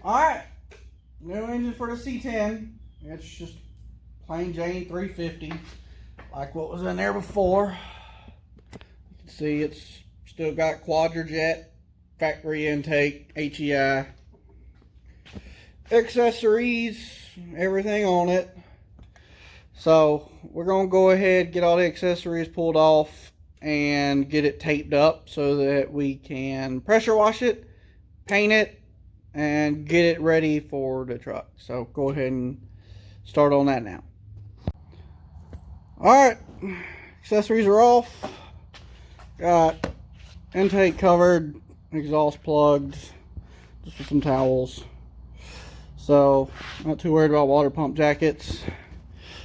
Alright, new engine for the C10. It's just plain Jane 350, like what was in there before. You can see it's still got Quadrajet, factory intake, HEI, accessories, everything on it. So we're going to go ahead, get all the accessories pulled off and get it taped up so that we can pressure wash it, paint it, and get it ready for the truck. So go ahead and start on that now. Alright, accessories are off. Got intake covered, exhaust plugged, just with some towels. So not too worried about water pump jackets.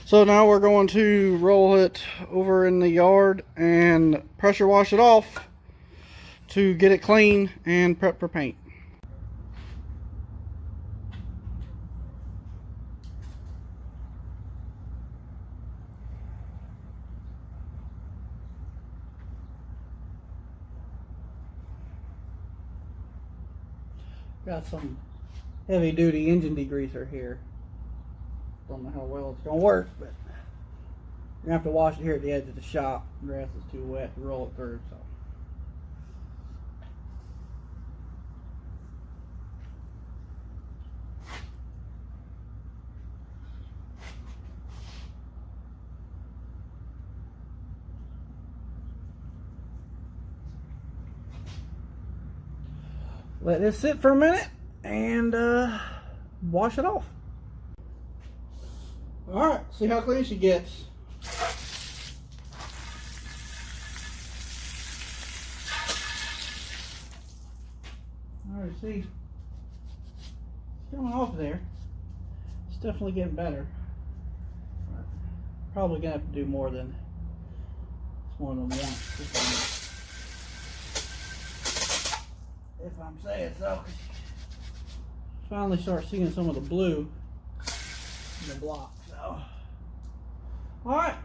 So now we're going to roll it over in the yard and pressure wash it off to get it clean and prep for paint. Got some heavy duty engine degreaser here. Don't know how well it's gonna work, but you're gonna have to wash it here at the edge of the shop. The grass is too wet to roll it through, so. Let this sit for a minute and wash it off. Alright, see how clean she gets. Alright, see, it's coming off there. It's definitely getting better. Probably gonna have to do more than one of them once. If I'm saying so. Finally start seeing some of the blue in the block. So, alright,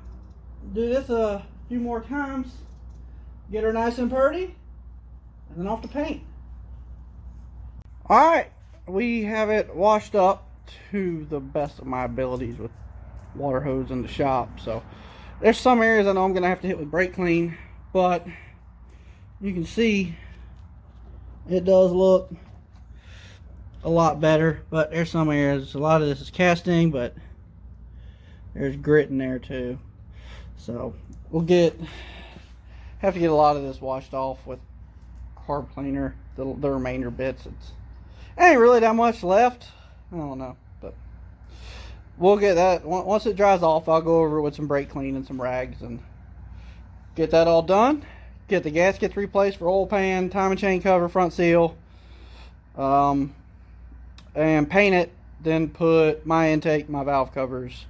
do this a few more times, get her nice and purty, and then off to paint. Alright, we have it washed up to the best of my abilities with water hose in the shop. So there's some areas I know I'm going to have to hit with brake clean, but you can see it does look a lot better. But there's some areas, a lot of this is casting, but there's grit in there too. So we'll have to get a lot of this washed off with carb cleaner, the remainder bits. It's ain't really that much left. I don't know, but we'll get that once it dries off. I'll go over it with some brake clean and some rags and get that all done. Get the gaskets replaced for oil pan, timing chain cover, front seal, and paint it. Then put my intake, my valve covers,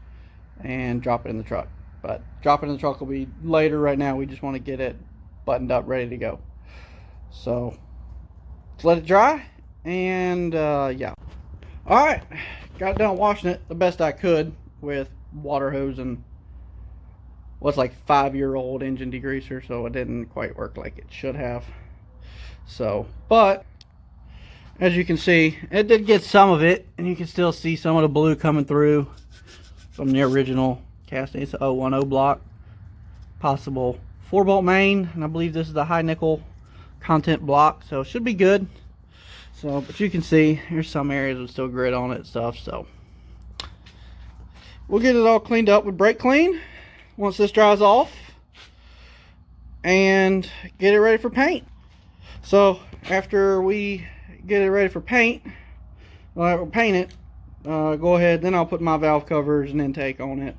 and drop it in the truck. But drop it in the truck will be later. Right now we just want to get it buttoned up, ready to go. So let's let it dry, and yeah. Alright, got done washing it the best I could with water hose and what's like 5-year-old engine degreaser, so it didn't quite work like it should have. So, but as you can see, it did get some of it, and you can still see some of the blue coming through from the original casting. It's a 010 block, possible 4-bolt main, and I believe this is the high nickel content block, so it should be good. So, but you can see there's some areas with still grit on it and stuff. So we'll get it all cleaned up with brake clean once this dries off and get it ready for paint. So after we get it ready for paint, we'll paint it, go ahead, then I'll put my valve covers and intake on it,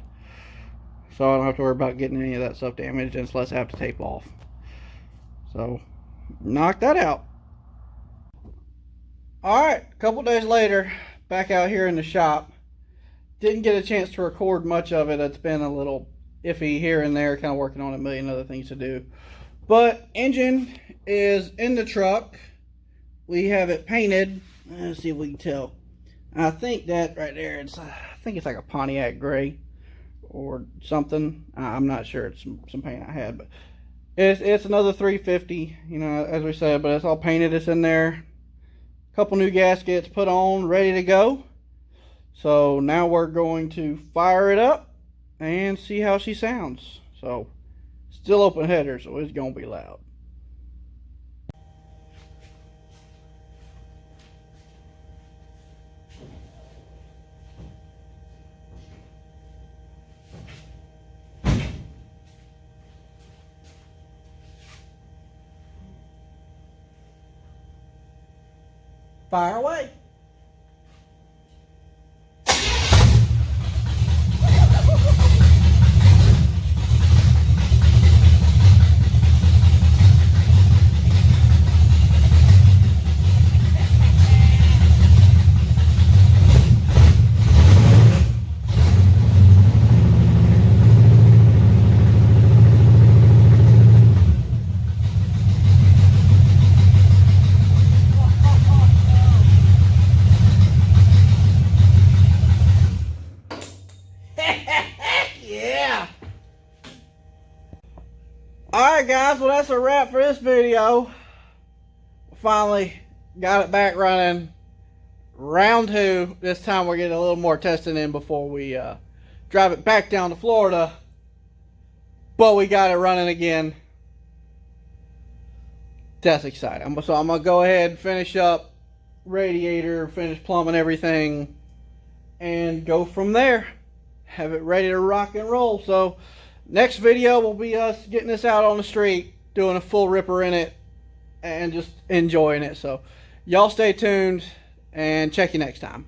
so I don't have to worry about getting any of that stuff damaged, unless I have to tape off. So knock that out. Alright, a couple days later, back out here in the shop. Didn't get a chance to record much of it. It's been a little iffy here and there, kind of working on a million other things to do. But engine is in the truck. We have it painted. Let's see if we can tell. I think that right there, I think it's like a Pontiac gray or something. I'm not sure. It's some paint I had, but it's another 350, you know, as we said, but it's all painted. It's in there. couple new gaskets put on, ready to go. So now we're going to fire it up and see how she sounds. So still open header, so it's gonna be loud. Fire away. Yeah. Alright guys, well that's a wrap for this video. Finally got it back running. Round 2. This time we're getting a little more testing in before we drive it back down to Florida. But we got it running again. That's exciting. So I'm going to go ahead and finish up radiator, finish plumbing everything, and go from there. Have it ready to rock and roll. So next video will be us getting this out on the street, doing a full ripper in it, and just enjoying it. So y'all stay tuned and check you next time.